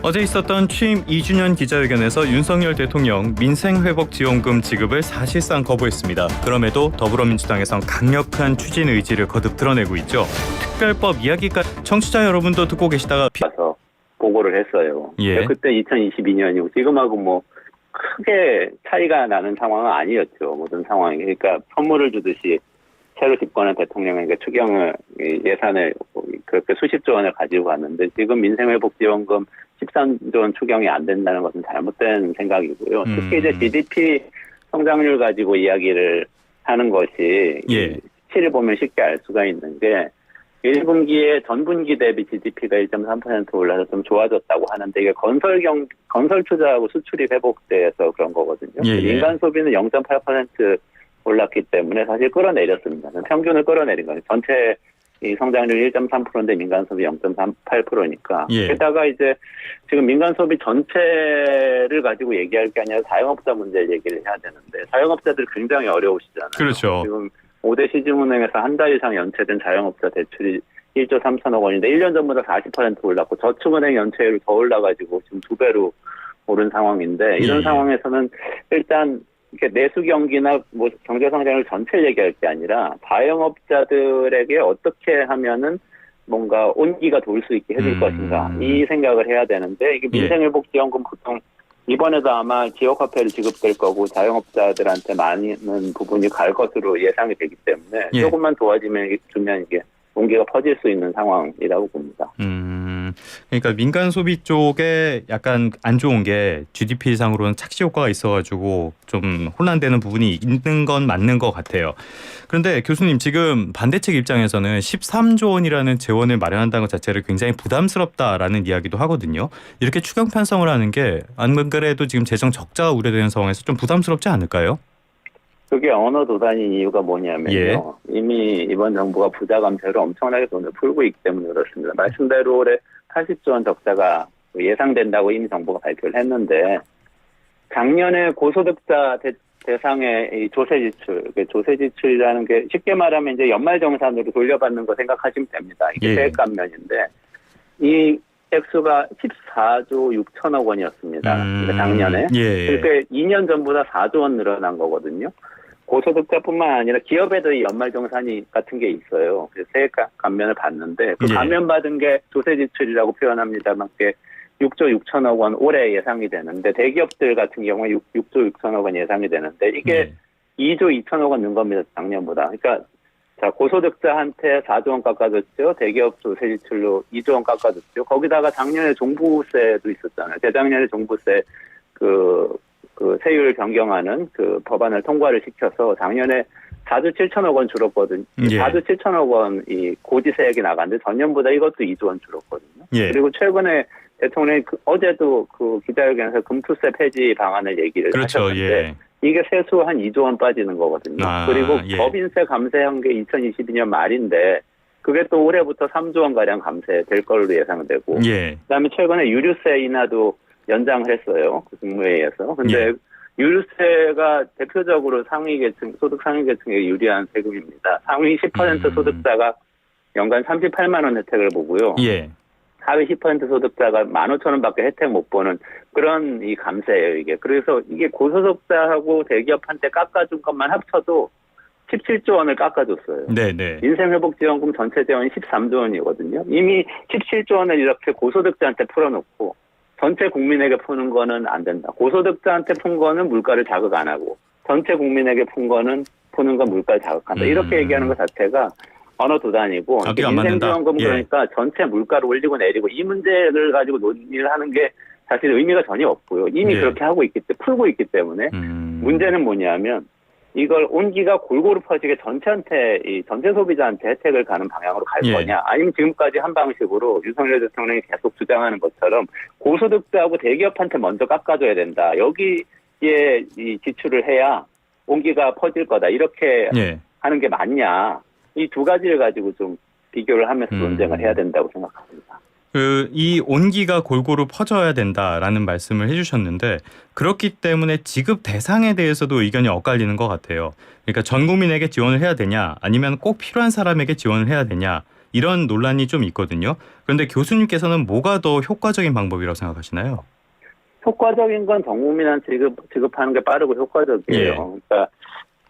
어제 있었던 취임 2주년 기자회견에서 윤석열 대통령 민생회복지원금 지급을 사실상 거부했습니다. 그럼에도 더불어민주당에선 강력한 추진 의지를 거듭 드러내고 있죠. 특별법 이야기까지 청취자 여러분도 듣고 계시다가 가서 보고를 했어요. 예. 그때 2022년이고 지금하고 뭐 크게 차이가 나는 상황은 아니었죠. 모든 상황이. 그러니까 선물을 주듯이 새로 집권한 대통령에게 추경을 예산을 그렇게 수십조 원을 가지고 갔는데 지금 민생회복지원금 13조 원 추경이 안 된다는 것은 잘못된 생각이고요. 특히 이제 GDP 성장률 가지고 이야기를 하는 것이 예. 실을 보면 쉽게 알 수가 있는 게 1분기에 전분기 대비 GDP가 1.3% 올라서 좀 좋아졌다고 하는데 이게 건설 투자하고 수출이 회복돼서 그런 거거든요. 예. 민간 소비는 0.8% 올랐기 때문에 사실 끌어내렸습니다. 평균을 끌어내린 거예요. 전체 이 성장률 1.3%인데 민간 소비 0.38%니까. 예. 게다가 이제 지금 민간 소비 전체를 가지고 얘기할 게 아니라 자영업자 문제를 얘기를 해야 되는데 자영업자들 굉장히 어려우시잖아요. 그렇죠. 지금 5대 시중은행에서 한 달 이상 연체된 자영업자 대출이 1조 3천억 원인데 1년 전보다 40% 올랐고 저축은행 연체율이 더 올라가지고 지금 2배로 오른 상황인데 이런 예. 상황에서는 일단 이렇게 내수 경기나 뭐 경제 성장을 전체를 얘기할 게 아니라 자영업자들에게 어떻게 하면은 뭔가 온기가 돌 수 있게 해줄 것인가 이 생각을 해야 되는데 이게 민생회복지원금 보통 이번에도 아마 지역화폐를 지급될 거고 자영업자들한테 많은 부분이 갈 것으로 예상이 되기 때문에 예. 조금만 도와주면 이게 온기가 퍼질 수 있는 상황이라고 봅니다. 그러니까 민간 소비 쪽에 약간 안 좋은 게 GDP 상으로는 착시 효과가 있어가지고 좀 혼란되는 부분이 있는 건 맞는 것 같아요. 그런데 교수님 지금 반대측 입장에서는 13조 원이라는 재원을 마련한다는 것 자체를 굉장히 부담스럽다라는 이야기도 하거든요. 이렇게 추경 편성을 하는 게 안 그래도 지금 재정 적자가 우려되는 상황에서 좀 부담스럽지 않을까요? 그게 언어 도단인 이유가 뭐냐면요. 예. 이미 이번 정부가 부자 감세로 엄청나게 돈을 풀고 있기 때문에 그렇습니다. 말씀대로 올해 80조 원 적자가 예상된다고 이미 정부가 발표를 했는데 작년에 고소득자 대상의 이 조세 지출이라는 게 쉽게 말하면 이제 연말정산으로 돌려받는 거 생각하시면 됩니다. 이게 예. 세액 감면인데 이 액수가 14조 6천억 원이었습니다. 그러니까 작년에. 예. 그러니까 2년 전보다 4조 원 늘어난 거거든요. 고소득자뿐만 아니라 기업에도 이 연말정산이 같은 게 있어요. 그래서 세액 감면을 받는데 그 예. 감면받은 게 조세 지출이라고 표현합니다만 그게 6조 6천억 원 올해 예상이 되는데 대기업들 같은 경우에 6조 6천억 원 예상이 되는데 이게 2조 2천억 원 는 겁니다. 작년보다. 그러니까 자, 고소득자한테 4조 원 깎아줬죠. 대기업 조세 지출로 2조 원 깎아줬죠. 거기다가 작년에 종부세도 있었잖아요. 재작년에 종부세 그 세율 변경하는 그 법안을 통과를 시켜서 작년에 4조 7천억 원 줄었거든요. 예. 4조 7천억 원 이 고지세액이 나갔는데 전년보다 이것도 2조 원 줄었거든요. 예. 그리고 최근에 대통령이 어제도 그 기자회견에서 금투세 폐지 방안을 얘기를 그렇죠. 하셨는데 예. 이게 세수 한 2조 원 빠지는 거거든요. 그리고 예. 법인세 감세한 게 2022년 말인데 그게 또 올해부터 3조 원가량 감세될 걸로 예상되고 예. 그다음에 최근에 유류세 인하도 연장을 했어요. 그 국무회의에서. 근데 유류세가 대표적으로 소득 상위 계층에 유리한 세금입니다. 상위 10% 소득자가 연간 38만 원 혜택을 보고요. 예. 하위 10% 소득자가 15,000원밖에 혜택 못 보는 그런 이 감세예요, 이게. 그래서 이게 고소득자하고 대기업한테 깎아준 것만 합쳐도 17조 원을 깎아줬어요. 네네. 민생회복지원금 전체 재원이 13조 원이거든요. 이미 17조 원을 이렇게 고소득자한테 풀어놓고 전체 국민에게 푸는 거는 안 된다. 고소득자한테 푼 거는 물가를 자극 안 하고 전체 국민에게 푸는 건 물가를 자극한다. 이렇게 얘기하는 것 자체가 언어 도단이고 민생지원금 그러니까 전체 물가를 올리고 내리고 이 문제를 가지고 논의를 하는 게 사실 의미가 전혀 없고요. 이미 그렇게 하고 풀고 있기 때문에 문제는 뭐냐면 이걸 온기가 골고루 퍼지게 전체 소비자한테 혜택을 가는 방향으로 갈 거냐 아니면 지금까지 한 방식으로 윤석열 대통령이 계속 주장하는 것처럼 고소득자하고 대기업한테 먼저 깎아줘야 된다. 여기에 이 지출을 해야 온기가 퍼질 거다. 이렇게 하는 게 맞냐. 이 두 가지를 가지고 좀 비교를 하면서 논쟁을 해야 된다고 생각합니다. 이 온기가 골고루 퍼져야 된다라는 말씀을 해주셨는데 그렇기 때문에 지급 대상에 대해서도 의견이 엇갈리는 것 같아요. 그러니까 전 국민에게 지원을 해야 되냐 아니면 꼭 필요한 사람에게 지원을 해야 되냐 이런 논란이 좀 있거든요. 그런데 교수님께서는 뭐가 더 효과적인 방법이라고 생각하시나요? 효과적인 건 전 국민한테 지급하는 게 빠르고 효과적이에요. 예. 그러니까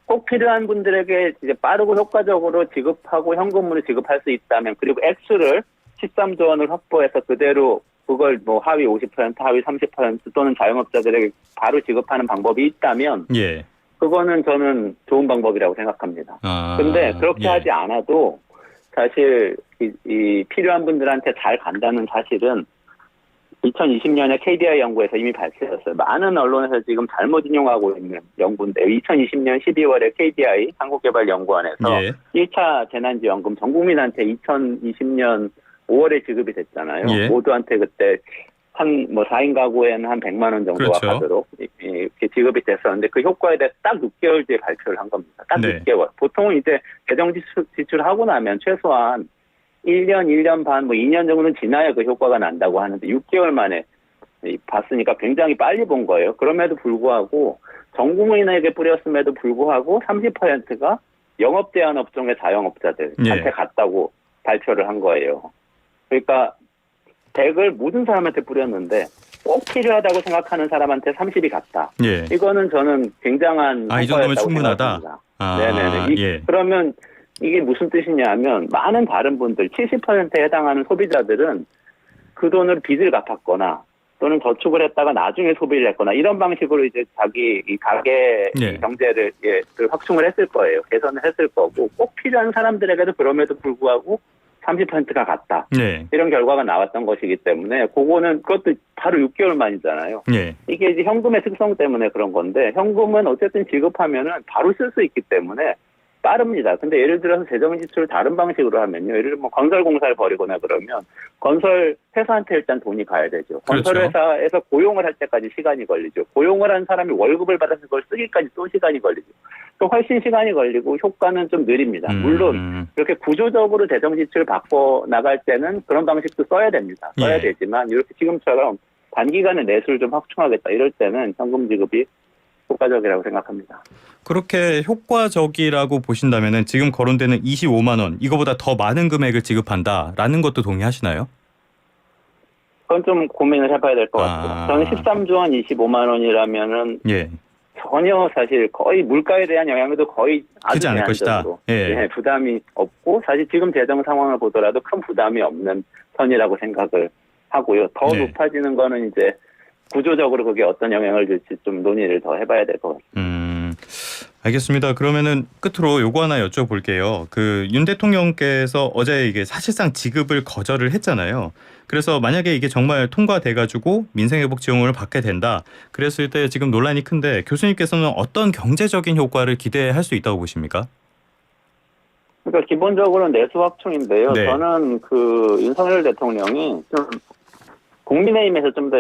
꼭 필요한 분들에게 이제 빠르고 효과적으로 지급하고 현금으로 지급할 수 있다면, 그리고 액수를 13조 원을 확보해서 그대로 그걸 뭐 하위 50%, 하위 30% 또는 자영업자들에게 바로 지급하는 방법이 있다면 예. 그거는 저는 좋은 방법이라고 생각합니다. 아, 근데 그렇게 예. 하지 않아도 사실 이 필요한 분들한테 잘 간다는 사실은 2020년에 KDI 연구에서 이미 밝혀졌어요. 많은 언론에서 지금 잘못 인용하고 있는 연구인데, 2020년 12월에 KDI 한국개발연구원에서 예. 1차 재난지원금 전 국민한테 2020년 5월에 지급이 됐잖아요. 예. 모두한테 그때 한 4인 가구에는 한 100만 원 정도가 그렇죠. 가도록 이렇게 지급이 됐었는데, 그 효과에 대해서 딱 6개월 뒤에 발표를 한 겁니다. 딱 네. 6개월. 보통은 이제 재정 지출하고 나면 최소한 1년, 1년 반, 2년 정도는 지나야 그 효과가 난다고 하는데 6개월 만에 봤으니까 굉장히 빨리 본 거예요. 그럼에도 불구하고 전 국민에게 뿌렸음에도 불구하고 30%가 영업 제한 업종의 자영업자들한테 예. 갔다고 발표를 한 거예요. 그러니까 100을 모든 사람한테 뿌렸는데 꼭 필요하다고 생각하는 사람한테 30이 갔다. 예. 이거는 저는 굉장한 이 정도면 효과였다고 충분하다. 생각합니다. 아, 네네네. 예. 그러면 이게 무슨 뜻이냐면, 많은 다른 분들 70%에 해당하는 소비자들은 그 돈을 빚을 갚았거나 또는 저축을 했다가 나중에 소비를 했거나 이런 방식으로 이제 자기 이 가게 예. 경제를 확충을 했을 거예요. 개선을 했을 거고, 꼭 필요한 사람들에게도 그럼에도 불구하고 30%가 갔다. 네. 이런 결과가 나왔던 것이기 때문에 그것도 바로 6개월 만이잖아요. 예. 이게 이제 현금의 특성 때문에 그런 건데, 현금은 어쨌든 지급하면은 바로 쓸 수 있기 때문에 빠릅니다. 근데 예를 들어서 재정 지출을 다른 방식으로 하면요. 예를 들면 건설 공사를 벌이거나 그러면 건설 회사한테 일단 돈이 가야 되죠. 건설 그렇죠. 회사에서 고용을 할 때까지 시간이 걸리죠. 고용을 한 사람이 월급을 받아서 그걸 쓰기까지 또 시간이 걸리죠. 또 훨씬 시간이 걸리고 효과는 좀 느립니다. 물론 이렇게 구조적으로 재정 지출을 바꿔 나갈 때는 그런 방식도 써야 됩니다. 써야 예. 되지만 이렇게 지금처럼 단기간에 내수를 좀 확충하겠다 이럴 때는 현금 지급이 효과적이라고 생각합니다. 그렇게 효과적이라고 보신다면은 지금 거론되는 25만 원 이거보다 더 많은 금액을 지급한다라는 것도 동의하시나요? 그건 좀 고민을 해봐야 될 것 같아요. 저는 13조 원 25만 원이라면은 예. 전혀 사실 거의 물가에 대한 영향도 거의 아주 크지 않을 것이다. 제한적으로 예. 부담이 없고, 사실 지금 재정 상황을 보더라도 큰 부담이 없는 선이라고 생각을 하고요. 더 네. 높아지는 거는 이제 구조적으로 그게 어떤 영향을 줄지 좀 논의를 더 해봐야 될 것 같습니다. 알겠습니다. 그러면은 끝으로 요거 하나 여쭤볼게요. 그 윤 대통령께서 어제 이게 사실상 지급을 거절을 했잖아요. 그래서 만약에 이게 정말 통과돼가지고 민생회복 지원을 받게 된다. 그랬을 때 지금 논란이 큰데 교수님께서는 어떤 경제적인 효과를 기대할 수 있다고 보십니까? 그러니까 기본적으로 내수 확충인데요. 네. 저는 그 윤석열 대통령이 좀 국민의힘에서 좀 더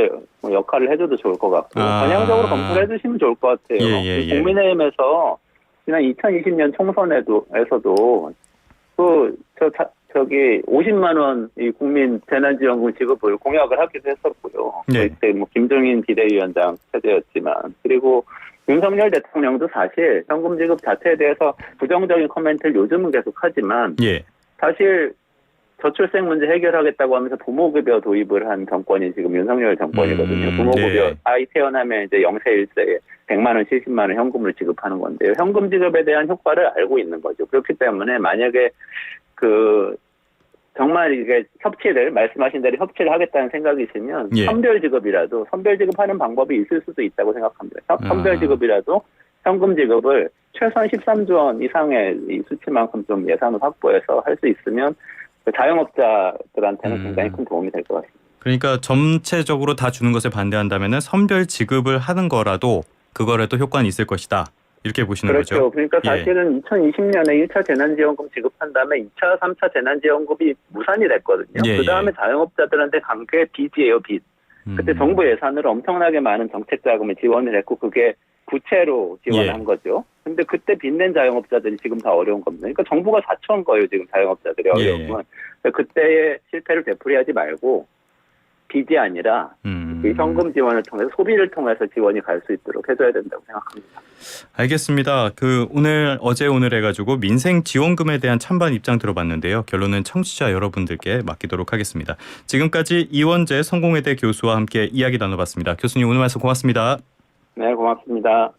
역할을 해줘도 좋을 것 같고, 전향적으로 검토를 해주시면 좋을 것 같아요. 예. 국민의힘에서 지난 2020년 총선에서도 저기 50만 원 이 국민 재난지원금 지급을 공약을 하기도 했었고요. 네. 그때 김종인 비대위원장 세대였지만, 그리고 윤석열 대통령도 사실 현금 지급 자체에 대해서 부정적인 코멘트를 요즘은 계속하지만, 예. 사실 저출생 문제 해결하겠다고 하면서 부모급여 도입을 한 정권이 지금 윤석열 정권이거든요. 부모급여 네. 아이 태어나면 이제 0세 1세에 100만 원, 70만 원 현금을 지급하는 건데요. 현금 지급에 대한 효과를 알고 있는 거죠. 그렇기 때문에 만약에 정말 이게 말씀하신 대로 협치를 하겠다는 생각이시면 예. 선별 지급하는 방법이 있을 수도 있다고 생각합니다. 선별 지급이라도 현금 지급을 최소한 13조 원 이상의 이 수치만큼 좀 예산을 확보해서 할 수 있으면 자영업자들한테는 굉장히 큰 도움이 될 것 같습니다. 그러니까 전체적으로 다 주는 것을 반대한다면은 선별 지급을 하는 거라도 그거라도 효과는 있을 것이다. 이렇게 보시는 그렇죠. 거죠. 그러니까 사실은 2020년에 1차 재난지원금 지급한 다음에 2차, 3차 재난지원금이 무산이 됐거든요. 예. 그다음에 자영업자들한테 간 게 빚이에요, 빚. 그때 정부 예산으로 엄청나게 많은 정책 자금을 지원을 했고, 그게 부채로 지원한 거죠. 근데 그때 빚낸 자영업자들이 지금 다 어려운 겁니다. 그러니까 정부가 사초한 거예요, 지금 자영업자들의 어려움은. 그때의 실패를 되풀이하지 말고 빚이 아니라 그 현금 지원을 통해서 소비를 통해서 지원이 갈 수 있도록 해줘야 된다고 생각합니다. 알겠습니다. 어제 오늘 해가지고 민생 지원금에 대한 찬반 입장 들어봤는데요. 결론은 청취자 여러분들께 맡기도록 하겠습니다. 지금까지 이원재 성공회대 교수와 함께 이야기 나눠봤습니다. 교수님 오늘 말씀 고맙습니다. 네, 고맙습니다.